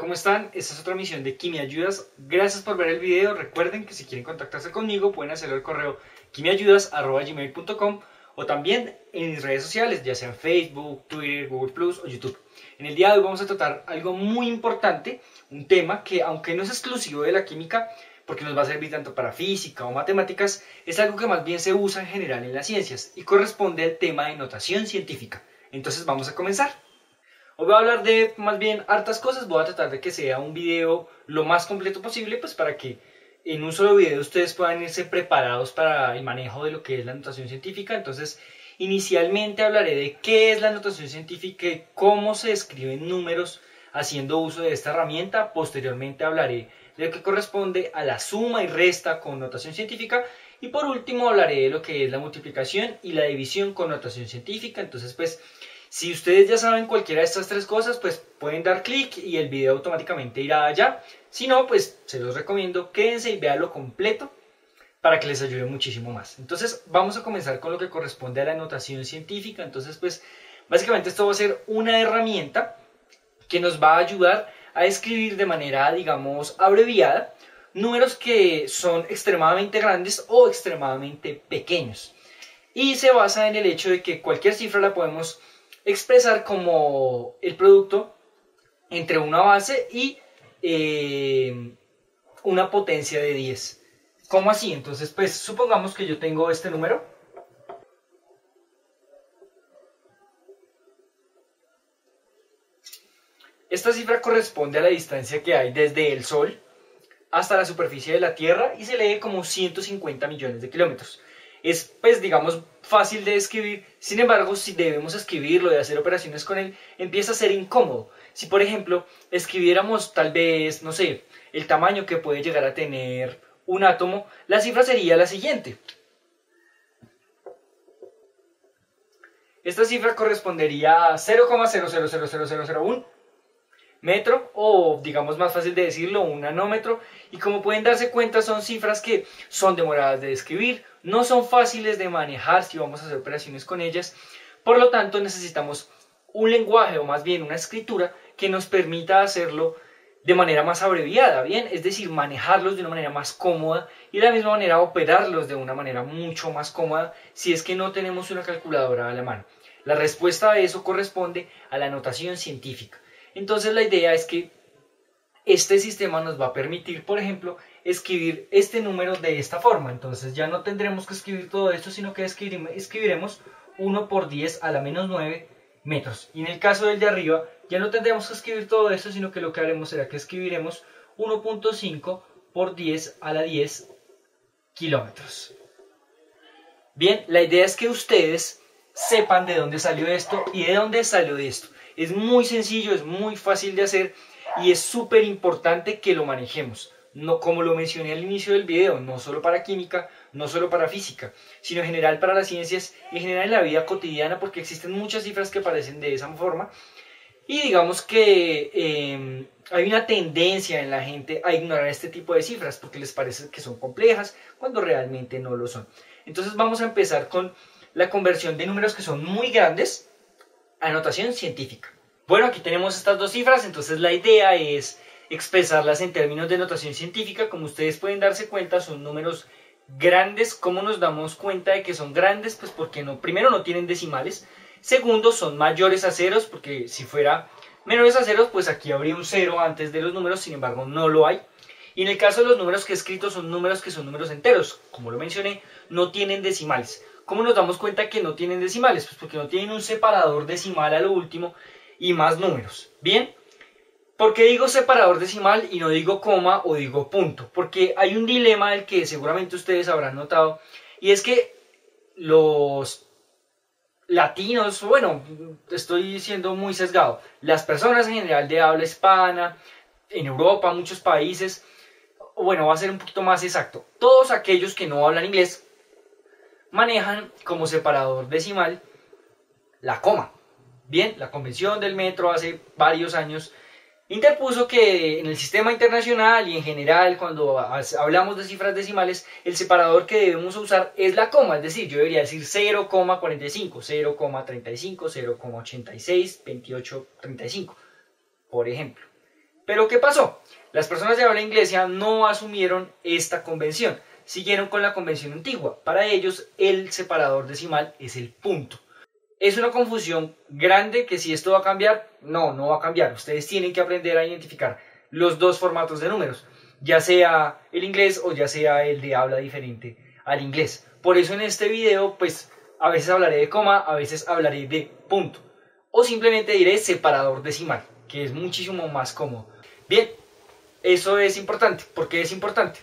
¿cómo están? Esta es otra emisión de Kimi Ayudas. Gracias por ver el video. Recuerden que si quieren contactarse conmigo pueden hacerlo al correo kimiayudas@gmail.com o también en mis redes sociales, ya sean Facebook, Twitter, Google Plus o YouTube. En el día de hoy vamos a tratar algo muy importante, un tema que aunque no es exclusivo de la química, porque nos va a servir tanto para física o matemáticas, es algo que más bien se usa en general en las ciencias y corresponde al tema de notación científica. Entonces vamos a comenzar. Hoy voy a hablar de más bien hartas cosas, voy a tratar de que sea un video lo más completo posible, pues para que en un solo video ustedes puedan irse preparados para el manejo de lo que es la notación científica. Entonces, inicialmente hablaré de qué es la notación científica y cómo se escriben números haciendo uso de esta herramienta. Posteriormente hablaré de lo que corresponde a la suma y resta con notación científica. Y por último hablaré de lo que es la multiplicación y la división con notación científica. Entonces, pues, si ustedes ya saben cualquiera de estas tres cosas, pues pueden dar clic y el video automáticamente irá allá. Si no, pues se los recomiendo, quédense y véanlo completo para que les ayude muchísimo más. Entonces vamos a comenzar con lo que corresponde a la notación científica. Entonces, pues básicamente esto va a ser una herramienta que nos va a ayudar a escribir de manera, digamos, abreviada números que son extremadamente grandes o extremadamente pequeños. Y se basa en el hecho de que cualquier cifra la podemos expresar como el producto entre una base y una potencia de 10. ¿Cómo así? Entonces, pues supongamos que yo tengo este número. Esta cifra corresponde a la distancia que hay desde el Sol hasta la superficie de la Tierra y se lee como 150 millones de kilómetros. Es, pues, digamos, fácil de escribir. Sin embargo, si debemos escribirlo y hacer operaciones con él, empieza a ser incómodo. Si, por ejemplo, escribiéramos tal vez, no sé, el tamaño que puede llegar a tener un átomo, la cifra sería la siguiente. Esta cifra correspondería a 0,000001 metro, o digamos más fácil de decirlo, un nanómetro. Y como pueden darse cuenta, son cifras que son demoradas de escribir, no son fáciles de manejar si vamos a hacer operaciones con ellas. Por lo tanto, necesitamos un lenguaje, o más bien una escritura, que nos permita hacerlo de manera más abreviada, ¿bien? Es decir, manejarlos de una manera más cómoda y de la misma manera operarlos de una manera mucho más cómoda si es que no tenemos una calculadora a la mano. La respuesta a eso corresponde a la notación científica. Entonces la idea es que este sistema nos va a permitir, por ejemplo, escribir este número de esta forma. Entonces ya no tendremos que escribir todo esto, sino que escribiremos 1 por 10 a la menos 9 metros. Y en el caso del de arriba, ya no tendremos que escribir todo esto, sino que lo que haremos será que escribiremos 1.5 por 10 a la 10 kilómetros. Bien, la idea es que ustedes sepan de dónde salió esto y de dónde salió esto. Es muy sencillo, es muy fácil de hacer y es súper importante que lo manejemos. No, como lo mencioné al inicio del video, no solo para química, no solo para física, sino en general para las ciencias y en general en la vida cotidiana, porque existen muchas cifras que parecen de esa forma. Y digamos que hay una tendencia en la gente a ignorar este tipo de cifras porque les parece que son complejas cuando realmente no lo son. Entonces vamos a empezar con la conversión de números que son muy grandes a notación científica. Bueno, aquí tenemos estas dos cifras, entonces la idea es expresarlas en términos de notación científica. Como ustedes pueden darse cuenta, son números grandes. ¿Cómo nos damos cuenta de que son grandes? Pues porque primero no tienen decimales, segundo son mayores a ceros, porque si fuera menores a ceros, pues aquí habría un cero antes de los números, sin embargo no lo hay. Y en el caso de los números que he escrito son números que son números enteros, como lo mencioné, no tienen decimales. ¿Cómo nos damos cuenta que no tienen decimales? Pues porque no tienen un separador decimal a lo último y más números. Bien, ¿por qué digo separador decimal y no digo coma o digo punto? Porque hay un dilema del que seguramente ustedes habrán notado, y es que los latinos, bueno, estoy siendo muy sesgado, las personas en general de habla hispana, en Europa, muchos países, bueno, va a ser un poquito más exacto, todos aquellos que no hablan inglés manejan como separador decimal la coma. Bien, la Convención del Metro hace varios años interpuso que en el sistema internacional y en general cuando hablamos de cifras decimales, el separador que debemos usar es la coma, es decir, yo debería decir 0,45, 0,35, 0,86, 28, 35, por ejemplo. Pero ¿qué pasó? Las personas de habla inglesa no asumieron esta convención, siguieron con la convención antigua. Para ellos el separador decimal es el punto. Es una confusión grande que si esto va a cambiar, no va a cambiar. Ustedes tienen que aprender a identificar los dos formatos de números, ya sea el inglés o ya sea el de habla diferente al inglés. Por eso en este video, pues a veces hablaré de coma, a veces hablaré de punto. O simplemente diré separador decimal, que es muchísimo más cómodo. Bien, eso es importante. ¿Por qué es importante?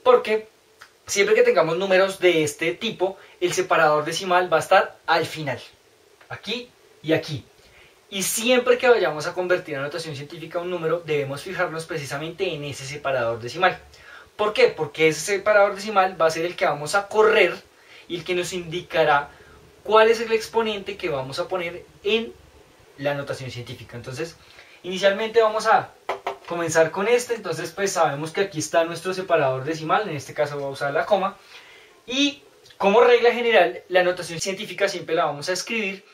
Porque siempre que tengamos números de este tipo, el separador decimal va a estar al final. Aquí y aquí. Y siempre que vayamos a convertir a notación científica un número, debemos fijarnos precisamente en ese separador decimal. ¿Por qué? Porque ese separador decimal va a ser el que vamos a correr y el que nos indicará cuál es el exponente que vamos a poner en la notación científica. Entonces, inicialmente vamos a comenzar con este. Entonces, pues sabemos que aquí está nuestro separador decimal, en este caso voy a usar la coma. Y como regla general, la notación científica siempre la vamos a escribir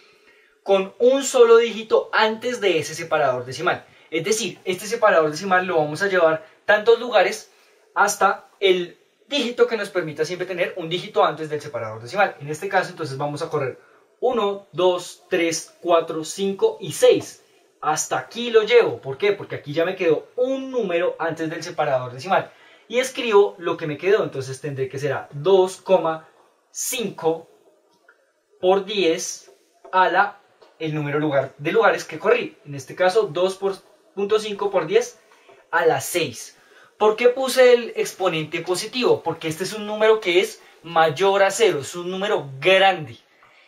con un solo dígito antes de ese separador decimal. Es decir, este separador decimal lo vamos a llevar tantos lugares hasta el dígito que nos permita siempre tener un dígito antes del separador decimal. En este caso, entonces vamos a correr 1, 2, 3, 4, 5 y 6. Hasta aquí lo llevo. ¿Por qué? Porque aquí ya me quedó un número antes del separador decimal. Y escribo lo que me quedó. Entonces tendré que ser 2,5 por 10 a el número de lugares que corrí. En este caso 2.5 por 10 a la 6. ¿Por qué puse el exponente positivo? Porque este es un número que es mayor a 0. Es un número grande.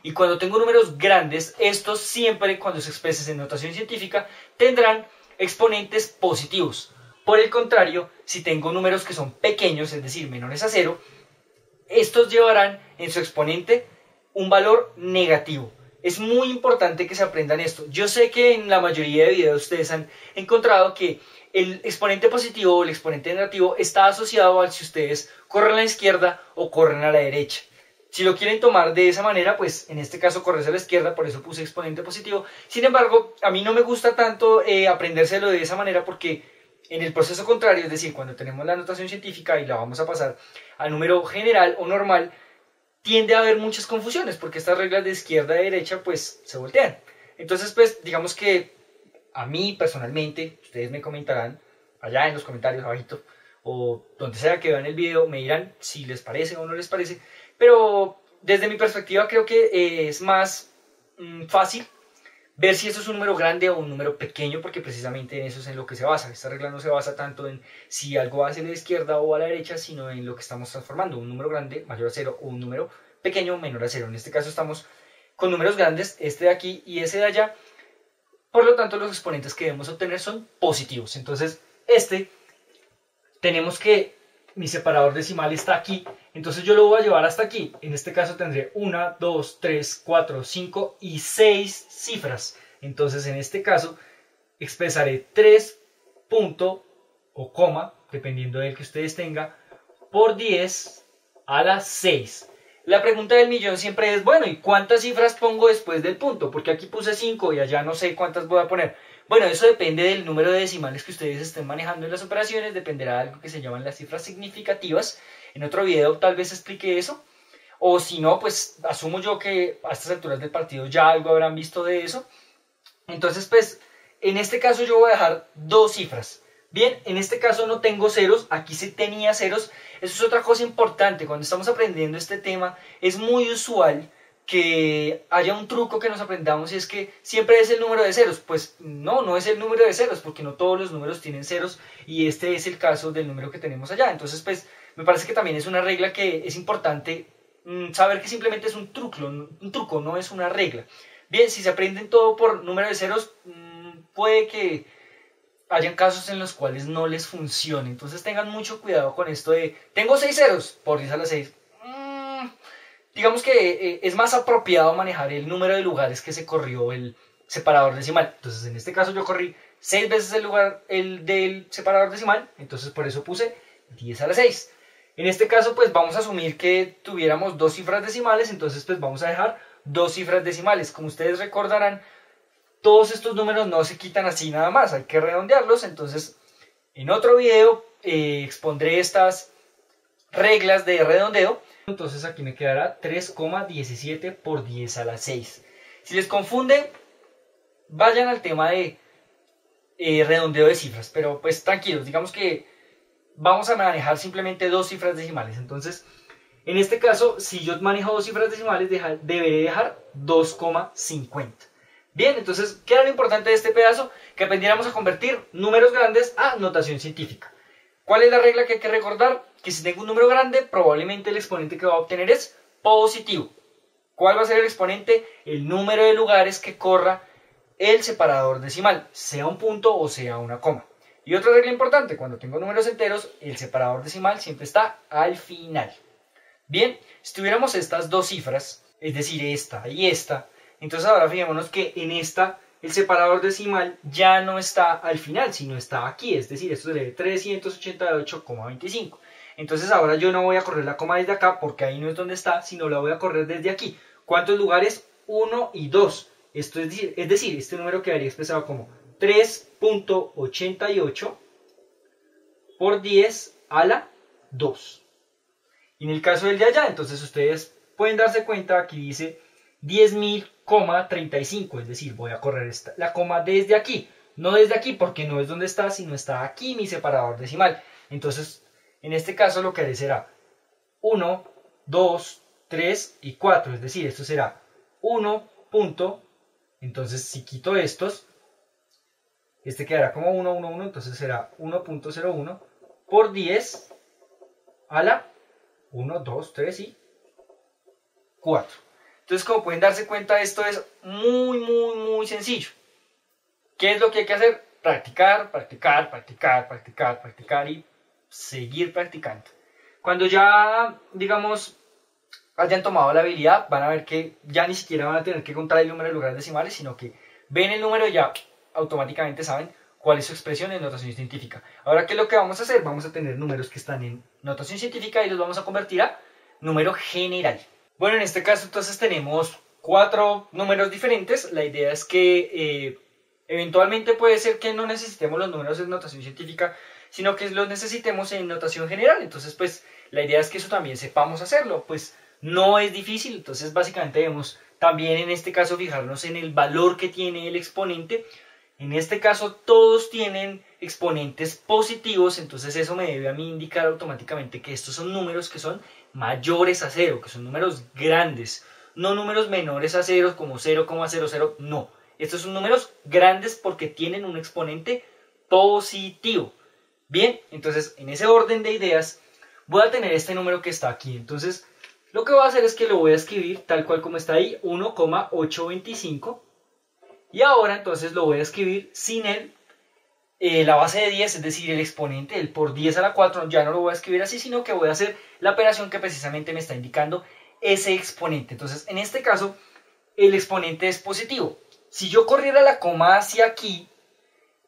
Y cuando tengo números grandes, estos siempre cuando se expresen en notación científica tendrán exponentes positivos. Por el contrario, si tengo números que son pequeños, es decir, menores a 0, estos llevarán en su exponente un valor negativo. Es muy importante que se aprendan esto. Yo sé que en la mayoría de videos ustedes han encontrado que el exponente positivo o el exponente negativo está asociado a si ustedes corren a la izquierda o corren a la derecha. Si lo quieren tomar de esa manera, pues en este caso corres a la izquierda, por eso puse exponente positivo. Sin embargo, a mí no me gusta tanto aprendérselo de esa manera porque en el proceso contrario, es decir, cuando tenemos la notación científica y la vamos a pasar al número general o normal, tiende a haber muchas confusiones porque estas reglas de izquierda y derecha pues se voltean. Entonces pues digamos que a mí personalmente, ustedes me comentarán allá en los comentarios abajito o donde sea que vean el video, me dirán si les parece o no les parece, pero desde mi perspectiva creo que es más fácil ver si eso es un número grande o un número pequeño, porque precisamente en eso es en lo que se basa. Esta regla no se basa tanto en si algo va hacia la izquierda o a la derecha, sino en lo que estamos transformando, un número grande mayor a 0 o un número pequeño menor a 0. En este caso estamos con números grandes, este de aquí y ese de allá, por lo tanto los exponentes que debemos obtener son positivos. Entonces tenemos que mi separador decimal está aquí, entonces yo lo voy a llevar hasta aquí. En este caso tendré 1, 2, 3, 4, 5 y 6 cifras. Entonces en este caso expresaré 3 punto o coma, dependiendo del que ustedes tengan, por 10 a la 6. La pregunta del millón siempre es, bueno, ¿y cuántas cifras pongo después del punto? Porque aquí puse 5 y allá no sé cuántas voy a poner. Bueno, eso depende del número de decimales que ustedes estén manejando en las operaciones, dependerá de algo que se llaman las cifras significativas. En otro video tal vez explique eso, o si no, pues asumo yo que a estas alturas del partido ya algo habrán visto de eso. Entonces, pues, en este caso yo voy a dejar 2 cifras. Bien, en este caso no tengo ceros, aquí sí tenía ceros. Eso es otra cosa importante, cuando estamos aprendiendo este tema es muy usual que haya un truco que nos aprendamos y es que siempre es el número de ceros. Pues no es el número de ceros porque no todos los números tienen ceros y este es el caso del número que tenemos allá. Entonces pues me parece que también es una regla que es importante saber que simplemente es un truco, no es una regla. Bien, si se aprenden todo por número de ceros, puede que hayan casos en los cuales no les funcione. Entonces tengan mucho cuidado con esto de tengo 6 ceros por 10 a la 6. Digamos que es más apropiado manejar el número de lugares que se corrió el separador decimal. Entonces en este caso yo corrí 6 veces el del separador decimal, entonces por eso puse 10 a la 6. En este caso pues vamos a asumir que tuviéramos 2 cifras decimales, entonces pues vamos a dejar 2 cifras decimales. Como ustedes recordarán, todos estos números no se quitan así nada más, hay que redondearlos, entonces En otro video expondré estas reglas de redondeo. Entonces aquí me quedará 3,17 por 10 a la 6. Si les confunde, vayan al tema de redondeo de cifras, pero pues tranquilos, digamos que vamos a manejar simplemente dos cifras decimales. Entonces, en este caso, si yo manejo dos cifras decimales, deberé dejar 2,50. Bien, entonces, ¿qué era lo importante de este pedazo? Que aprendiéramos a convertir números grandes a notación científica. ¿Cuál es la regla que hay que recordar? Que si tengo un número grande, probablemente el exponente que va a obtener es positivo. ¿Cuál va a ser el exponente? El número de lugares que corra el separador decimal, sea un punto o sea una coma. Y otra regla importante, cuando tengo números enteros, el separador decimal siempre está al final. Bien, si tuviéramos estas dos cifras, es decir, esta y esta, entonces ahora fijémonos que en esta el separador decimal ya no está al final, sino está aquí, es decir, esto sería 388,25. Entonces ahora yo no voy a correr la coma desde acá porque ahí no es donde está, sino la voy a correr desde aquí. ¿Cuántos lugares? 1 y 2. Esto es decir, este número quedaría expresado como 3.88 por 10 a la 2. Y en el caso del de allá, entonces ustedes pueden darse cuenta, aquí dice 10.000,35, es decir, voy a correr la coma desde aquí, no desde aquí porque no es donde está, sino está aquí mi separador decimal. Entonces, en este caso lo que haré será 1, 2, 3 y 4, es decir, esto será 1. Entonces, si quito estos, este quedará como 1, 1, 1, entonces será 1.01 por 10 a la 1, 2, 3 y 4. Entonces, como pueden darse cuenta, esto es muy sencillo. ¿Qué es lo que hay que hacer? Practicar, practicar, practicar, practicar, practicar y seguir practicando. Cuando ya, digamos, hayan tomado la habilidad, van a ver que ya ni siquiera van a tener que contar el número de lugares decimales, sino que ven el número y ya automáticamente saben cuál es su expresión en notación científica. Ahora, ¿qué es lo que vamos a hacer? Vamos a tener números que están en notación científica y los vamos a convertir a número general. Bueno, en este caso entonces tenemos 4 números diferentes. La idea es que eventualmente puede ser que no necesitemos los números en notación científica, sino que los necesitemos en notación general. Entonces, pues, la idea es que eso también sepamos hacerlo. Pues, no es difícil. Entonces, básicamente debemos también en este caso fijarnos en el valor que tiene el exponente. En este caso, todos tienen exponentes positivos. Entonces, eso me debe a mí indicar automáticamente que estos son números que son mayores a 0, que son números grandes. No números menores a 0 como 0,00, no. Estos son números grandes porque tienen un exponente positivo. Bien, entonces en ese orden de ideas voy a tener este número que está aquí. Entonces lo que voy a hacer es que lo voy a escribir tal cual como está ahí, 1,825. Y ahora entonces lo voy a escribir sin la base de 10, es decir, el exponente, el por 10 a la 4, ya no lo voy a escribir así, sino que voy a hacer la operación que precisamente me está indicando ese exponente. Entonces, en este caso, el exponente es positivo. Si yo corriera la coma hacia aquí,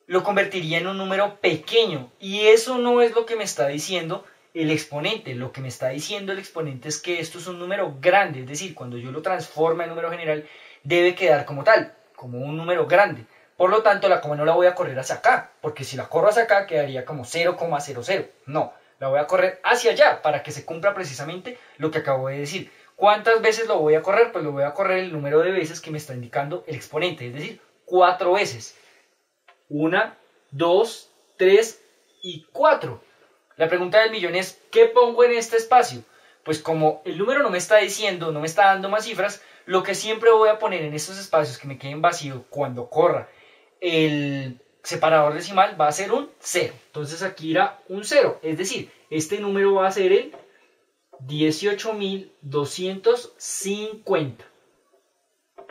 lo convertiría en un número pequeño. Y eso no es lo que me está diciendo el exponente. Lo que me está diciendo el exponente es que esto es un número grande. Es decir, cuando yo lo transforme en número general, debe quedar como tal, como un número grande. Por lo tanto, la coma no la voy a correr hacia acá, porque si la corro hacia acá quedaría como 0,00. No, la voy a correr hacia allá para que se cumpla precisamente lo que acabo de decir. ¿Cuántas veces lo voy a correr? Pues lo voy a correr el número de veces que me está indicando el exponente, es decir, 4 veces. 1, 2, 3 y 4. La pregunta del millón es, ¿qué pongo en este espacio? Pues como el número no me está diciendo, no me está dando más cifras, lo que siempre voy a poner en estos espacios que me queden vacíos cuando corra el separador decimal va a ser un 0. Entonces aquí irá un 0. Es decir, este número va a ser el 18.250.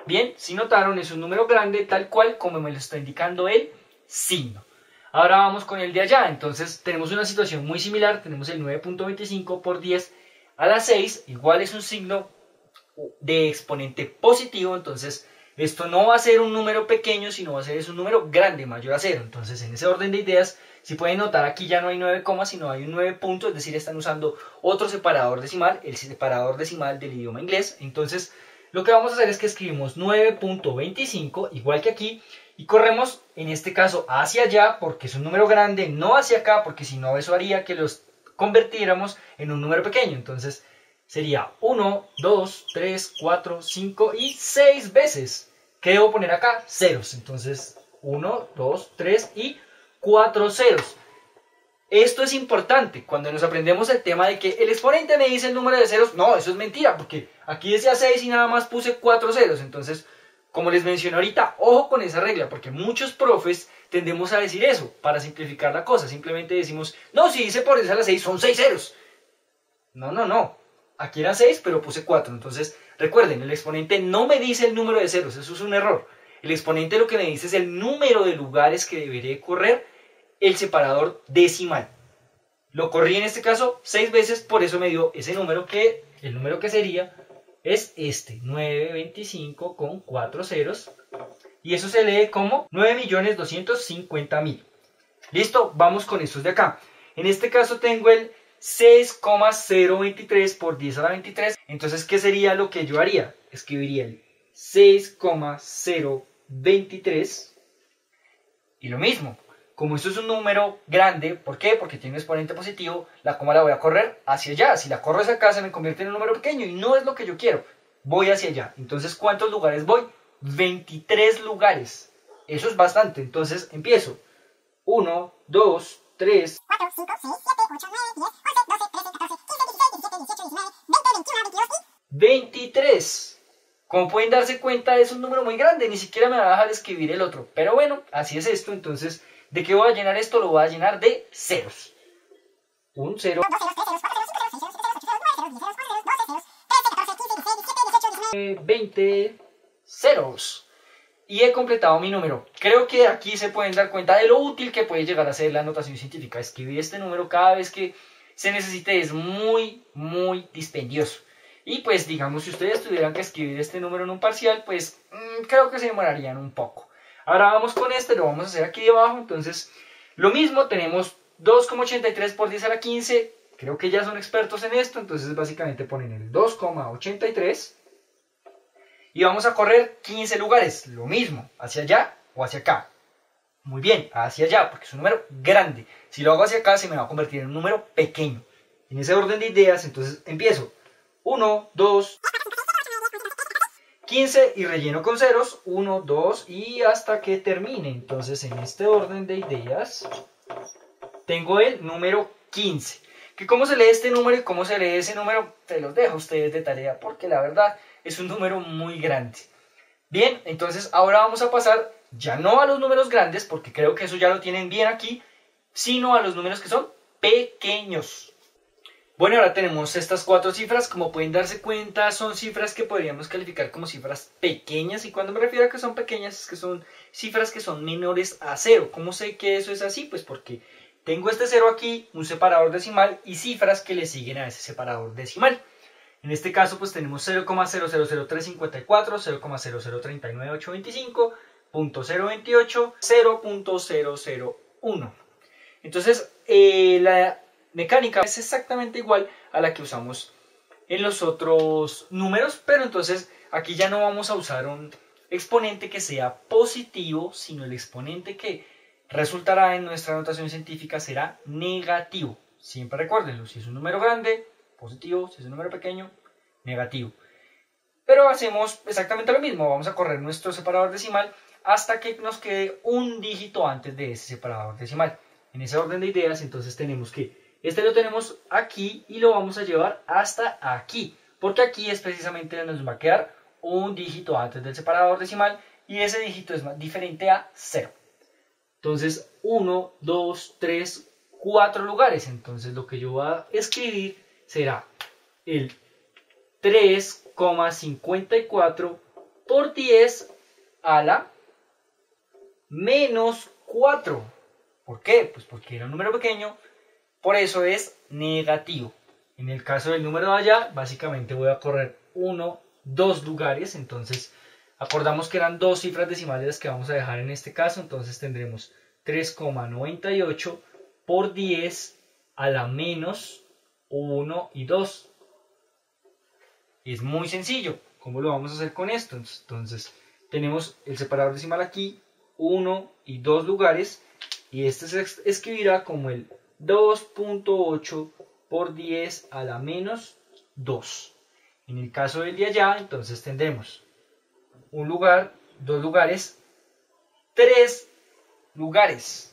Bien, si notaron, es un número grande tal cual como me lo está indicando el signo. Ahora vamos con el de allá. Entonces tenemos una situación muy similar. Tenemos el 9.25 por 10 a la 6. Igual es un signo de exponente positivo. Entonces esto no va a ser un número pequeño, sino va a ser un número grande, mayor a 0. Entonces, en ese orden de ideas, si pueden notar, aquí ya no hay 9 comas, sino hay un 9 puntos, es decir, están usando otro separador decimal, el separador decimal del idioma inglés. Entonces, lo que vamos a hacer es que escribimos 9.25, igual que aquí, Y corremos, en este caso, hacia allá, porque es un número grande, no hacia acá, porque si no eso haría que los convirtiéramos en un número pequeño. Entonces sería 1, 2, 3, 4, 5 y 6 veces. ¿Qué debo poner acá? Ceros. Entonces 1, 2, 3 y 4 ceros. Esto es importante cuando nos aprendemos el tema de que el exponente me dice el número de ceros. No, eso es mentira, porque aquí decía 6 y nada más puse 4 ceros. Entonces, como les mencioné ahorita, ojo con esa regla, porque muchos profes tendemos a decir eso para simplificar la cosa. Simplemente decimos, no, si dice por esa la 6, son 6 ceros. No, no, no. Aquí era 6, pero puse 4. Entonces, recuerden, el exponente no me dice el número de ceros, eso es un error. El exponente lo que me dice es el número de lugares que debería correr el separador decimal. Lo corrí en este caso 6 veces, por eso me dio ese número que, el número que sería, es este, 925 con 4 ceros. Y eso se lee como 9.250.000. Listo, vamos con estos de acá. En este caso tengo el 6,023 por 10 a la 23. Entonces, ¿qué sería lo que yo haría? Escribiría el 6,023 y lo mismo. Como esto es un número grande, ¿por qué? Porque tiene un exponente positivo, la coma la voy a correr hacia allá. Si la corro hacia acá se me convierte en un número pequeño y no es lo que yo quiero. Voy hacia allá. Entonces, ¿cuántos lugares voy? 23 lugares. Eso es bastante. Entonces, empiezo. 1, 2, 3, 4, 5, 6, 7, 8, 9, 10, 11, 12, 13, 14, 15, 16, 17, 18, 19, 20, 21, 22 y 23. Como pueden darse cuenta, es un número muy grande. Ni siquiera me va a dejar escribir el otro. Pero bueno, así es esto. Entonces, ¿de qué voy a llenar esto? Lo voy a llenar de ceros. Un 0, 2 ceros, 3 ceros, 4 ceros, 5 ceros, 6 ceros, 7 ceros, 8 ceros, 9 ceros, 10 ceros, 11 ceros, 13, 14, 15, 16, 17, 18, 19, 20 ceros. Y he completado mi número. Creo que aquí se pueden dar cuenta de lo útil que puede llegar a ser la notación científica. Escribir este número cada vez que se necesite es muy, muy dispendioso. Y pues digamos, si ustedes tuvieran que escribir este número en un parcial, pues creo que se demorarían un poco. Ahora vamos con este, lo vamos a hacer aquí debajo. Entonces, lo mismo, tenemos 2,83 por 10 a la 15. Creo que ya son expertos en esto, entonces básicamente ponen el 2,83. Y vamos a correr 15 lugares, lo mismo, hacia allá o hacia acá. Muy bien, hacia allá, porque es un número grande. Si lo hago hacia acá, se me va a convertir en un número pequeño. En ese orden de ideas, entonces empiezo. 1, 2, 15 y relleno con ceros. 1, 2 y hasta que termine. Entonces, en este orden de ideas, tengo el número 15. Que cómo se lee este número y cómo se lee ese número, te los dejo a ustedes de tarea, porque la verdad es un número muy grande. Bien, entonces ahora vamos a pasar ya no a los números grandes, porque creo que eso ya lo tienen bien aquí, sino a los números que son pequeños. Bueno, ahora tenemos estas 4 cifras. Como pueden darse cuenta, son cifras que podríamos calificar como cifras pequeñas. Y cuando me refiero a que son pequeñas, es que son cifras que son menores a 0. ¿Cómo sé que eso es así? Pues porque tengo este 0 aquí, un separador decimal y cifras que le siguen a ese separador decimal. En este caso, pues tenemos 0,000354, 0,0039825, 0.028, 0.001. Entonces, la mecánica es exactamente igual a la que usamos en los otros números, pero entonces aquí ya no vamos a usar un exponente que sea positivo, sino el exponente que resultará en nuestra notación científica será negativo. Siempre recuérdenlo, si es un número grande, positivo, si es un número pequeño, negativo. Pero hacemos exactamente lo mismo, vamos a correr nuestro separador decimal hasta que nos quede un dígito antes de ese separador decimal. En ese orden de ideas, entonces tenemos que, este lo tenemos aquí y lo vamos a llevar hasta aquí, porque aquí es precisamente donde nos va a quedar un dígito antes del separador decimal y ese dígito es diferente a 0. Entonces, 1, 2, 3, 4 lugares. Entonces, lo que yo voy a escribir será el 3,54 por 10 a la menos 4. ¿Por qué? Pues porque era un número pequeño, por eso es negativo. En el caso del número de allá, básicamente voy a correr 1, 2 lugares. Entonces, acordamos que eran 2 cifras decimales las que vamos a dejar en este caso. Entonces tendremos 3,98 por 10 a la menos 1 y 2. Es muy sencillo. ¿Cómo lo vamos a hacer con esto? Entonces, tenemos el separador decimal aquí, 1 y 2 lugares, y este se escribirá como el 2.8 por 10 a la menos 2. En el caso del de allá, entonces tendremos un lugar, 2 lugares, 3 lugares.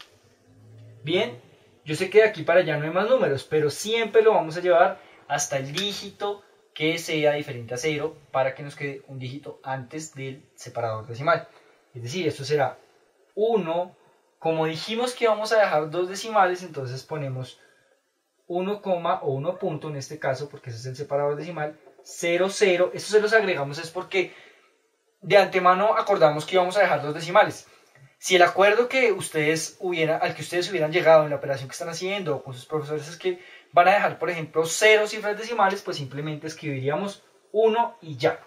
Bien, yo sé que de aquí para allá no hay más números, pero siempre lo vamos a llevar hasta el dígito que sea diferente a 0 para que nos quede un dígito antes del separador decimal. Es decir, esto será 1. Como dijimos que vamos a dejar dos decimales, entonces ponemos 1, o 1 punto en este caso, porque ese es el separador decimal, 0, 0. Esto se los agregamos es porque de antemano acordamos que íbamos a dejar dos decimales. Si el acuerdo al que ustedes hubieran llegado en la operación que están haciendo o con sus profesores es que van a dejar, por ejemplo, 0 cifras decimales, pues simplemente escribiríamos 1 y ya.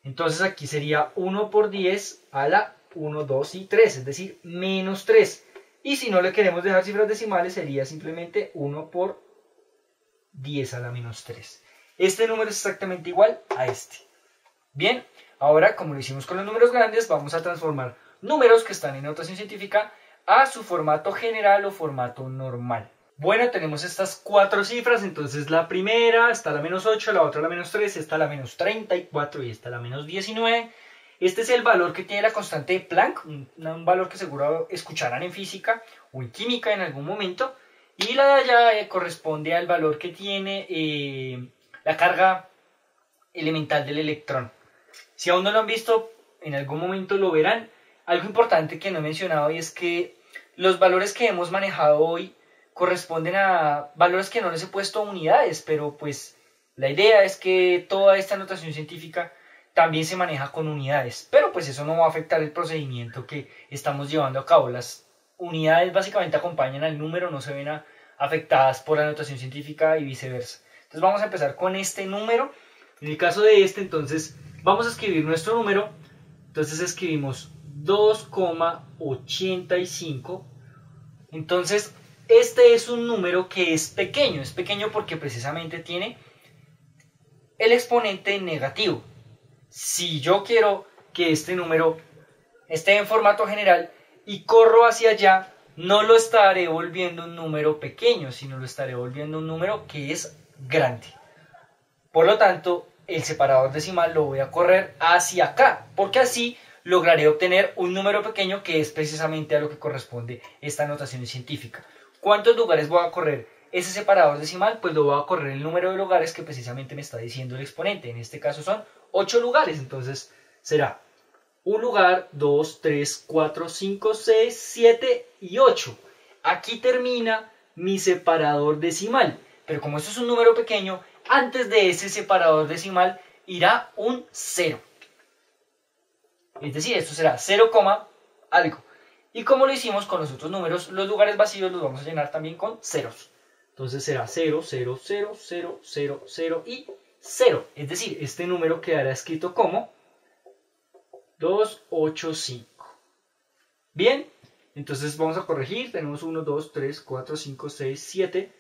Entonces aquí sería 1 por 10 a la 1, 2 y 3, es decir, menos 3. Y si no le queremos dejar cifras decimales, sería simplemente 1 por 10 a la menos 3. Este número es exactamente igual a este. Bien, ahora como lo hicimos con los números grandes, vamos a transformar números que están en notación científica a su formato general o formato normal. Bueno, tenemos estas 4 cifras, entonces la primera está la menos 8, la otra la menos 3, esta la menos 34 y esta la menos 19. Este es el valor que tiene la constante de Planck, un valor que seguro escucharán en física o en química en algún momento. Y la de allá corresponde al valor que tiene la carga elemental del electrón. Si aún no lo han visto, en algún momento lo verán. Algo importante que no he mencionado y es que los valores que hemos manejado hoy corresponden a valores que no les he puesto unidades, pero pues la idea es que toda esta notación científica también se maneja con unidades, pero pues eso no va a afectar el procedimiento que estamos llevando a cabo. Las unidades básicamente acompañan al número, no se ven afectadas por la notación científica y viceversa. Entonces vamos a empezar con este número. En el caso de este, entonces vamos a escribir nuestro número. Entonces escribimos 2,85. Entonces este es un número que es pequeño porque precisamente tiene el exponente negativo. Si yo quiero que este número esté en formato general y corro hacia allá, no lo estaré volviendo un número pequeño, sino lo estaré volviendo un número que es grande. Por lo tanto, el separador decimal lo voy a correr hacia acá, porque así lograré obtener un número pequeño que es precisamente a lo que corresponde esta notación científica. ¿Cuántos lugares voy a correr ese separador decimal? Pues lo voy a correr el número de lugares que precisamente me está diciendo el exponente. En este caso son 8 lugares, entonces será un lugar, 2, 3, 4, 5, 6, 7 y 8. Aquí termina mi separador decimal, pero como esto es un número pequeño, antes de ese separador decimal irá un 0. Es decir, esto será 0, algo. Y como lo hicimos con los otros números, los lugares vacíos los vamos a llenar también con ceros. Entonces será 0, 0, 0, 0, 0, 0 y 0. Es decir, este número quedará escrito como 285. Bien, entonces vamos a corregir. Tenemos 1, 2, 3, 4, 5, 6, 7,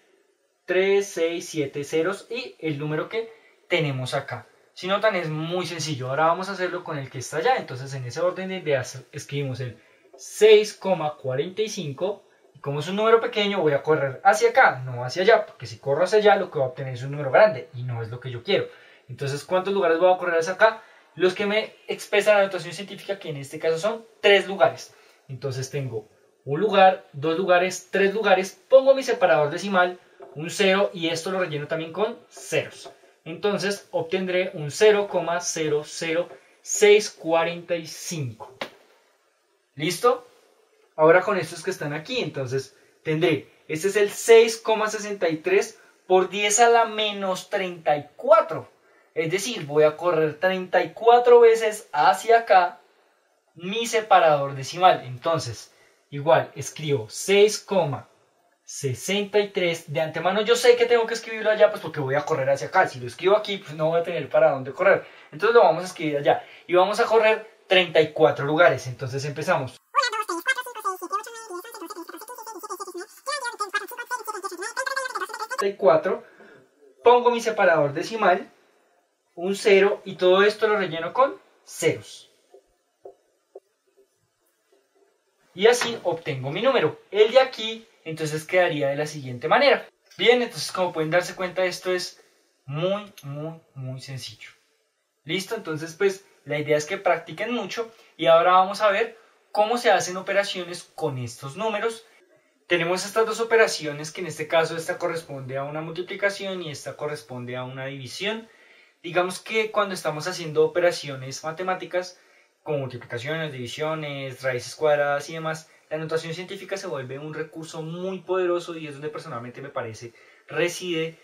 3, 6, 7 ceros y el número que tenemos acá. Si notan, es muy sencillo. Ahora vamos a hacerlo con el que está allá. Entonces en ese orden de ideas escribimos el 6,45 y como es un número pequeño voy a correr hacia acá, no hacia allá, porque si corro hacia allá lo que voy a obtener es un número grande y no es lo que yo quiero. Entonces, ¿cuántos lugares voy a correr hacia acá? Los que me expresan la notación científica, que en este caso son 3 lugares. Entonces tengo un lugar, 2 lugares, 3 lugares, pongo mi separador decimal, un 0 y esto lo relleno también con ceros. Entonces obtendré un 0,00645. ¿Listo? Ahora con estos que están aquí, entonces tendré, este es el 6,63 por 10 a la menos 34. Es decir, voy a correr 34 veces hacia acá mi separador decimal. Entonces, igual, escribo 6,63. De antemano yo sé que tengo que escribirlo allá, pues porque voy a correr hacia acá. Si lo escribo aquí, pues no voy a tener para dónde correr. Entonces lo vamos a escribir allá. Y vamos a correr 34 lugares. Entonces empezamos. 34. Pongo mi separador decimal, un 0, y todo esto lo relleno con ceros. y así obtengo mi número. El de aquí entonces quedaría de la siguiente manera. Bien, entonces como pueden darse cuenta, esto es muy sencillo. ¿Listo? Entonces pues la idea es que practiquen mucho y ahora vamos a ver cómo se hacen operaciones con estos números. Tenemos estas dos operaciones que en este caso esta corresponde a una multiplicación y esta corresponde a una división. Digamos que cuando estamos haciendo operaciones matemáticas como multiplicaciones, divisiones, raíces cuadradas y demás, la notación científica se vuelve un recurso muy poderoso y es donde personalmente me parece reside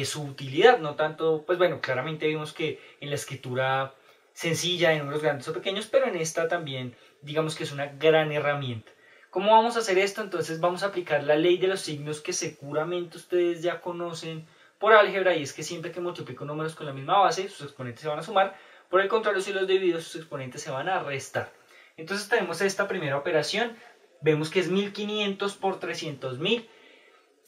su utilidad. No tanto, pues bueno, claramente vimos que en la escritura sencilla, de números grandes o pequeños, pero en esta también digamos que es una gran herramienta. ¿Cómo vamos a hacer esto? Entonces vamos a aplicar la ley de los signos que seguramente ustedes ya conocen por álgebra, y es que siempre que multiplico números con la misma base, sus exponentes se van a sumar. Por el contrario, si los divido, sus exponentes se van a restar. Entonces tenemos esta primera operación. Vemos que es 1500 por 300.000.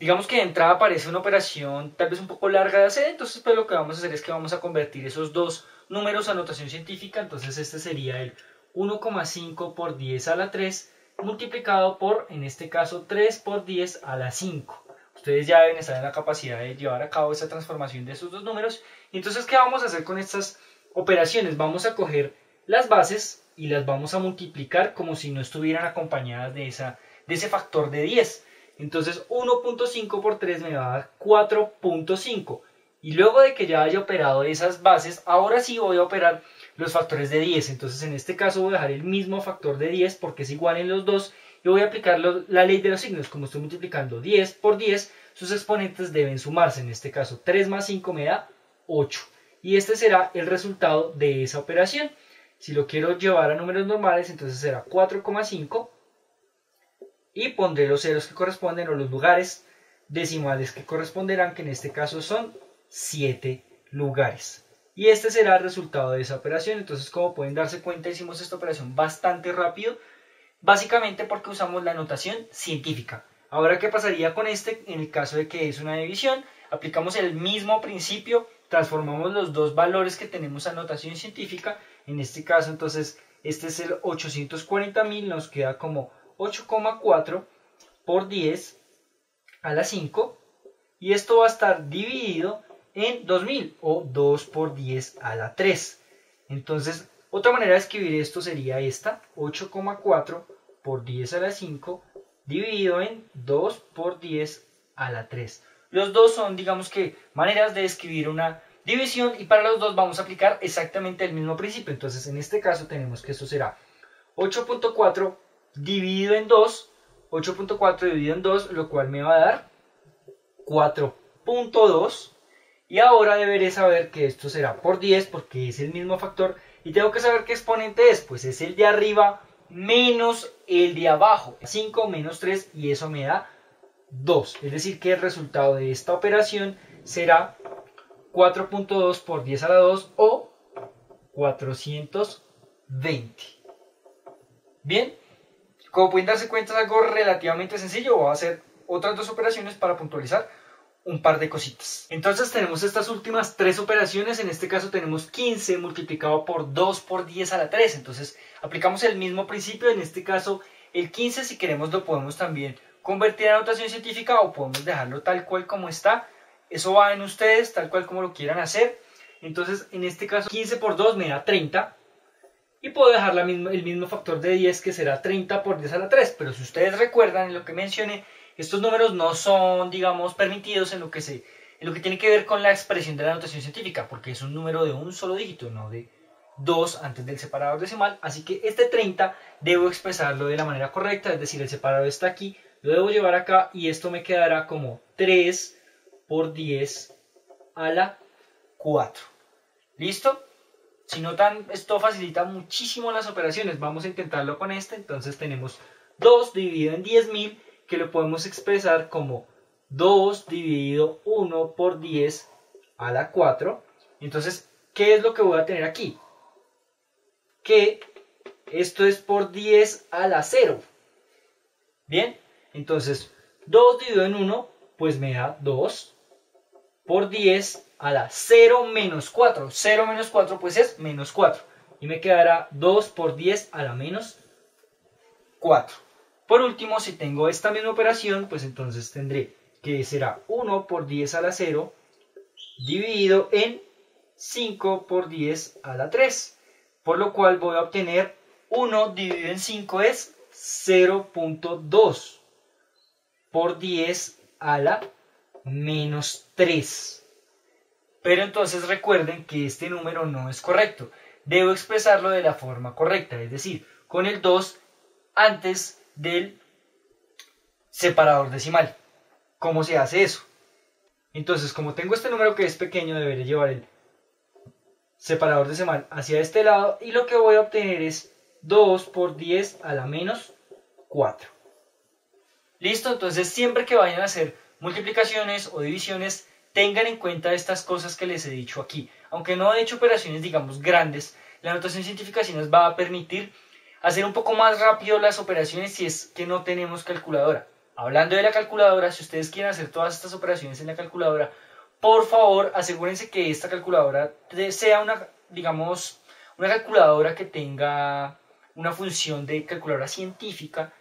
Digamos que de entrada parece una operación tal vez un poco larga de hacer. Entonces pues lo que vamos a hacer es que vamos a convertir esos dos números a notación científica. Entonces este sería el 1,5 por 10 a la 3 multiplicado por, en este caso, 3 por 10 a la 5. Ustedes ya deben estar en la capacidad de llevar a cabo esa transformación de esos dos números. Y entonces, ¿qué vamos a hacer con estas operaciones? Vamos a coger las bases y las vamos a multiplicar como si no estuvieran acompañadas de ese factor de 10. Entonces 1.5 por 3 me va a dar 4.5. Y luego de que ya haya operado esas bases, ahora sí voy a operar los factores de 10. Entonces en este caso voy a dejar el mismo factor de 10 porque es igual en los dos. Y voy a aplicar la ley de los signos. Como estoy multiplicando 10 por 10, sus exponentes deben sumarse. En este caso 3 más 5 me da 8. Y este será el resultado de esa operación. Si lo quiero llevar a números normales, entonces será 4,5. Y pondré los ceros que corresponden o los lugares decimales que corresponderán, que en este caso son 7 lugares. Y este será el resultado de esa operación. Entonces, como pueden darse cuenta, hicimos esta operación bastante rápido, básicamente porque usamos la notación científica. Ahora, ¿qué pasaría con este en el caso de que es una división? Aplicamos el mismo principio, transformamos los dos valores que tenemos a notación científica. En este caso, entonces, este es el 840.000, nos queda como 8,4 por 10 a la 5. Y esto va a estar dividido en 2000 o 2 por 10 a la 3. Entonces, otra manera de escribir esto sería esta, 8,4 por 10 a la 5 dividido en 2 por 10 a la 3. Los dos son, digamos que, maneras de escribir una división y para los dos vamos a aplicar exactamente el mismo principio. Entonces, en este caso tenemos que esto será 8.4 dividido en 2, 8.4 dividido en 2, lo cual me va a dar 4.2. Y ahora deberé saber que esto será por 10 porque es el mismo factor. Y tengo que saber qué exponente es. Pues es el de arriba menos el de abajo. 5 menos 3 y eso me da 2. Es decir que el resultado de esta operación será 4.2 por 10 a la 2 o 420. Bien, como pueden darse cuenta es algo relativamente sencillo. Voy a hacer otras dos operaciones para puntualizar un par de cositas. Entonces tenemos estas últimas tres operaciones. En este caso tenemos 15 multiplicado por 2 por 10 a la 3. Entonces aplicamos el mismo principio. En este caso el 15, si queremos, lo podemos también convertir a notación científica o podemos dejarlo tal cual como está. Eso va en ustedes, tal cual como lo quieran hacer. Entonces en este caso 15 por 2 me da 30. Y puedo dejar el mismo factor de 10, que será 30 por 10 a la 3. Pero si ustedes recuerdan en lo que mencioné, estos números no son, digamos, permitidos en lo que tiene que ver con la expresión de la notación científica, porque es un número de un solo dígito, no de 2 antes del separador decimal. Así que este 30 debo expresarlo de la manera correcta, es decir, el separador está aquí, lo debo llevar acá y esto me quedará como 3 por 10 a la 4. ¿Listo? Si notan, esto facilita muchísimo las operaciones. Vamos a intentarlo con este. Entonces tenemos 2 dividido en 10.000, que lo podemos expresar como 2 dividido 1 por 10 a la 4. Entonces, ¿qué es lo que voy a tener aquí? Que esto es por 10 a la 0. Bien, entonces 2 dividido en 1, pues me da 2 por 10 a la 0 menos 4. 0 menos 4 pues es menos 4. Y me quedará 2 por 10 a la menos 4. Por último, si tengo esta misma operación, pues entonces tendré que será 1 por 10 a la 0 dividido en 5 por 10 a la 3. Por lo cual voy a obtener 1 dividido en 5 es 0.2 por 10 a la menos 3. Pero entonces recuerden que este número no es correcto. Debo expresarlo de la forma correcta, es decir, con el 2 antes del separador decimal. ¿Cómo se hace eso? Entonces, como tengo este número que es pequeño, deberé llevar el separador decimal hacia este lado y lo que voy a obtener es 2 por 10 a la menos 4. ¿Listo? Entonces, siempre que vayan a hacer multiplicaciones o divisiones, tengan en cuenta estas cosas que les he dicho aquí. Aunque no he hecho operaciones, digamos, grandes, la notación científica sí nos va a permitir hacer un poco más rápido las operaciones si es que no tenemos calculadora. Hablando de la calculadora, si ustedes quieren hacer todas estas operaciones en la calculadora, por favor, asegúrense que esta calculadora sea una, digamos, una calculadora que tenga una función de calculadora científica,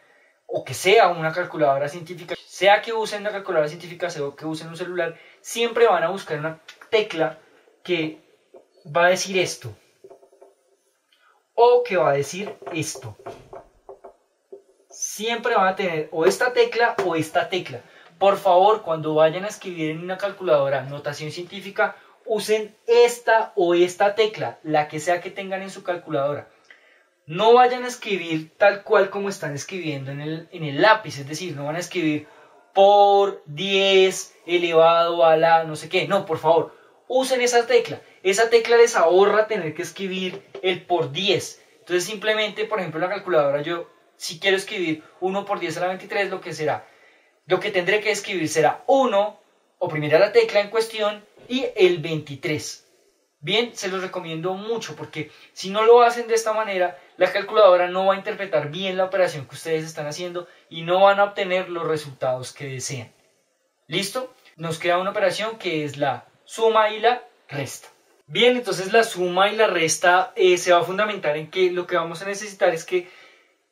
o que sea una calculadora científica, sea que usen una calculadora científica, sea que usen un celular, siempre van a buscar una tecla que va a decir esto, o que va a decir esto. Siempre van a tener o esta tecla o esta tecla. Por favor, cuando vayan a escribir en una calculadora notación científica, usen esta o esta tecla, la que sea que tengan en su calculadora. No vayan a escribir tal cual como están escribiendo en el lápiz, es decir, no van a escribir por 10 elevado a la no sé qué. No, por favor, usen esa tecla. Esa tecla les ahorra tener que escribir el por 10. Entonces simplemente, por ejemplo, en la calculadora yo, si quiero escribir 1 por 10 a la 23, lo que tendré que escribir será 1, oprimir la tecla en cuestión, y el 23. Bien, se los recomiendo mucho porque si no lo hacen de esta manera, la calculadora no va a interpretar bien la operación que ustedes están haciendo y no van a obtener los resultados que desean. ¿Listo? Nos queda una operación que es la suma y la resta. Bien, entonces la suma y la resta se va a fundamentar en que lo que vamos a necesitar es que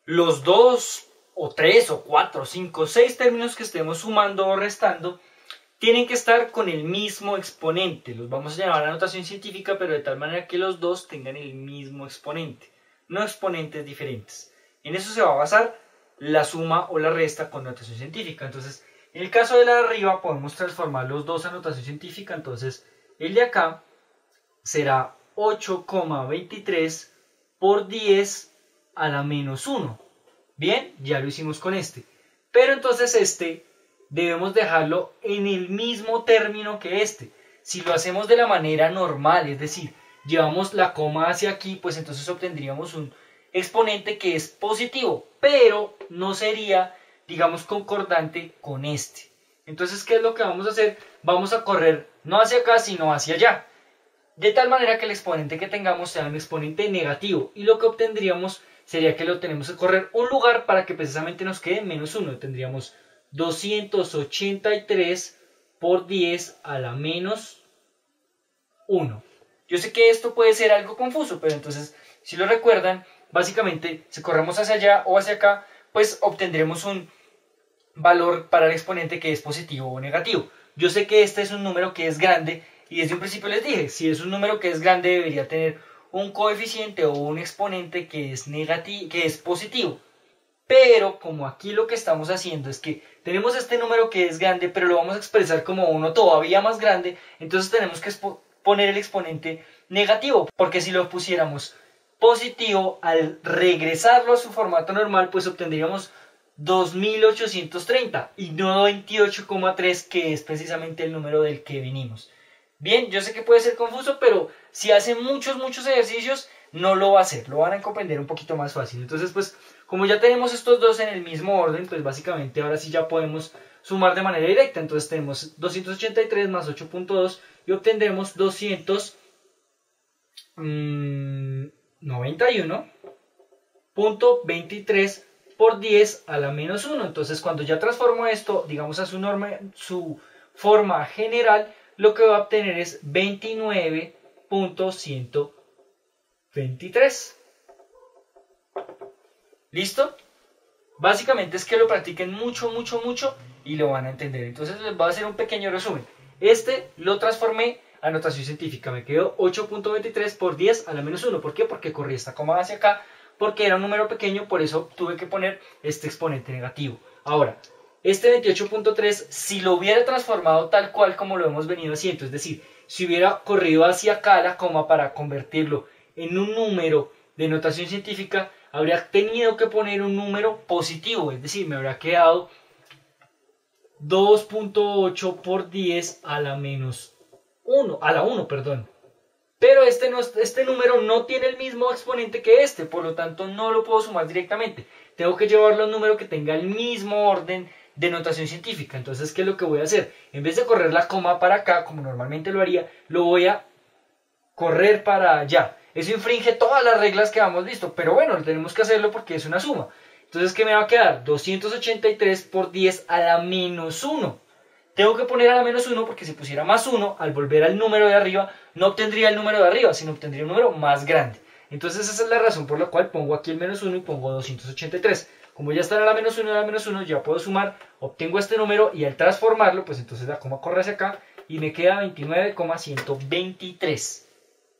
los 2 o 3 o 4 o 5 o 6 términos que estemos sumando o restando tienen que estar con el mismo exponente. Los vamos a llamar a notación científica, pero de tal manera que los dos tengan el mismo exponente, no exponentes diferentes. En eso se va a basar la suma o la resta con notación científica. Entonces, en el caso de la de arriba, podemos transformar los dos a notación científica. Entonces, el de acá será 8,23 por 10 a la menos 1. Bien, ya lo hicimos con este. Pero entonces este debemos dejarlo en el mismo término que este. Si lo hacemos de la manera normal, es decir, llevamos la coma hacia aquí, pues entonces obtendríamos un exponente que es positivo, pero no sería, digamos, concordante con este. Entonces, ¿qué es lo que vamos a hacer? Vamos a correr no hacia acá, sino hacia allá. De tal manera que el exponente que tengamos sea un exponente negativo. Y lo que obtendríamos sería que lo tenemos que correr un lugar para que precisamente nos quede menos 1. Tendríamos 283 por 10 a la menos 1. Yo sé que esto puede ser algo confuso, pero entonces, si lo recuerdan, básicamente, si corremos hacia allá o hacia acá, pues obtendremos un valor para el exponente que es positivo o negativo. Yo sé que este es un número que es grande y desde un principio les dije, si es un número que es grande debería tener un coeficiente o un exponente que es negativo, que es positivo. Pero como aquí lo que estamos haciendo es que tenemos este número que es grande, pero lo vamos a expresar como uno todavía más grande, entonces tenemos que poner el exponente negativo, porque si lo pusiéramos positivo, al regresarlo a su formato normal, pues obtendríamos 2830 y no 28,3, que es precisamente el número del que venimos. Bien, yo sé que puede ser confuso, pero si hacen muchos ejercicios, no lo va a hacer, lo van a comprender un poquito más fácil. Entonces, pues, como ya tenemos estos dos en el mismo orden, pues básicamente ahora sí ya podemos sumar de manera directa. Entonces tenemos 283 más 8.2 y obtendremos 291.23 por 10 a la menos 1. Entonces, cuando ya transformo esto, digamos, a su forma general, lo que va a obtener es 29.123. ¿Listo? Básicamente es que lo practiquen mucho y lo van a entender. Entonces les voy a hacer un pequeño resumen. Este lo transformé a notación científica. Me quedó 8.23 por 10 a la menos 1. ¿Por qué? Porque corrí esta coma hacia acá, porque era un número pequeño, por eso tuve que poner este exponente negativo. Ahora, este 28.3, si lo hubiera transformado tal cual como lo hemos venido haciendo, es decir, si hubiera corrido hacia acá la coma para convertirlo en un número de notación científica, habría tenido que poner un número positivo, es decir, me habría quedado 2.8 por 10 a la menos 1, a la 1, perdón. Pero este número no tiene el mismo exponente que este, por lo tanto no lo puedo sumar directamente. Tengo que llevarlo a un número que tenga el mismo orden de notación científica. Entonces, ¿qué es lo que voy a hacer? En vez de correr la coma para acá, como normalmente lo haría, lo voy a correr para allá. Eso infringe todas las reglas que hemos visto, pero bueno, tenemos que hacerlo porque es una suma. Entonces, ¿qué me va a quedar? 283 por 10 a la menos 1. Tengo que poner a la menos 1 porque si pusiera más 1, al volver al número de arriba, no obtendría el número de arriba, sino obtendría un número más grande. Entonces esa es la razón por la cual pongo aquí el menos 1 y pongo 283. Como ya está a la menos 1 y a la menos 1, ya puedo sumar, obtengo este número y al transformarlo, pues entonces la coma corre hacia acá y me queda 29,123.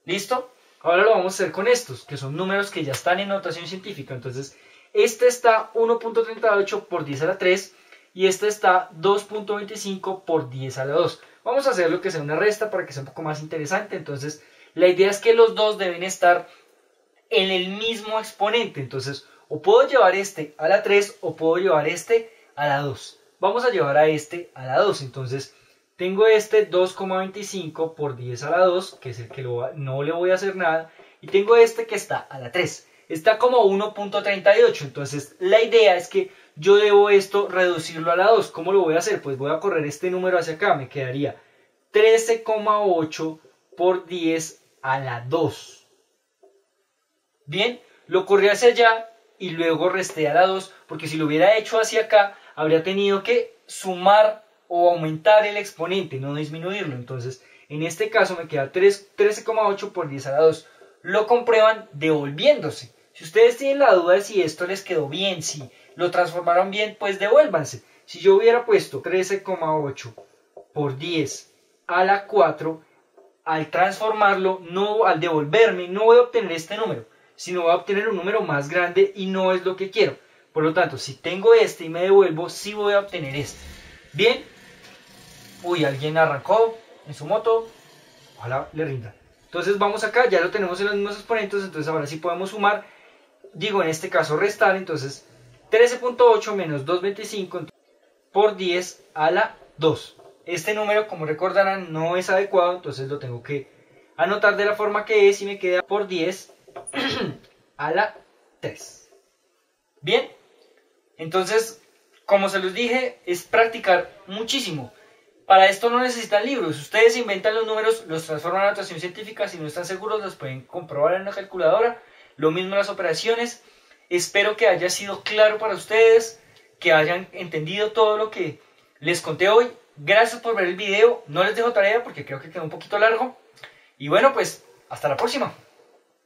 ¿Listo? Ahora lo vamos a hacer con estos, que son números que ya están en notación científica. Entonces, este está 1.38 por 10 a la 3 y este está 2.25 por 10 a la 2. Vamos a hacer lo que sea una resta para que sea un poco más interesante. Entonces, la idea es que los dos deben estar en el mismo exponente. Entonces, o puedo llevar este a la 3 o puedo llevar este a la 2. Vamos a llevar a este a la 2. Entonces, tengo este 2,25 por 10 a la 2, que es el que no le voy a hacer nada. Y tengo este que está a la 3. Está como 1.38. Entonces, la idea es que yo debo esto reducirlo a la 2. ¿Cómo lo voy a hacer? Pues voy a correr este número hacia acá. Me quedaría 13,8 por 10 a la 2. Bien, lo corrí hacia allá y luego resté a la 2, porque si lo hubiera hecho hacia acá, habría tenido que sumar o aumentar el exponente, no disminuirlo. Entonces, en este caso me queda 13,8 por 10 a la 2. Lo comprueban devolviéndose. Si ustedes tienen la duda de si esto les quedó bien, si lo transformaron bien, pues devuélvanse. Si yo hubiera puesto 13,8 por 10 a la 4, al transformarlo, al devolverme, no voy a obtener este número, sino voy a obtener un número más grande y no es lo que quiero. Por lo tanto, si tengo este y me devuelvo, sí voy a obtener este. Bien. Uy, alguien arrancó en su moto. Ojalá le rinda. Entonces vamos acá, ya lo tenemos en los mismos exponentes, entonces ahora sí podemos sumar. Digo, en este caso restar, entonces 13.8 menos 2.25 por 10 a la 2. Este número, como recordarán, no es adecuado, entonces lo tengo que anotar de la forma que es y me queda por 10 a la 3. Bien, entonces, como se los dije, es practicar muchísimo. Para esto no necesitan libros. Ustedes inventan los números, los transforman a notación científica. Si no están seguros, los pueden comprobar en una calculadora. Lo mismo las operaciones. Espero que haya sido claro para ustedes, que hayan entendido todo lo que les conté hoy. Gracias por ver el video. No les dejo tarea porque creo que quedó un poquito largo. Y bueno, pues hasta la próxima.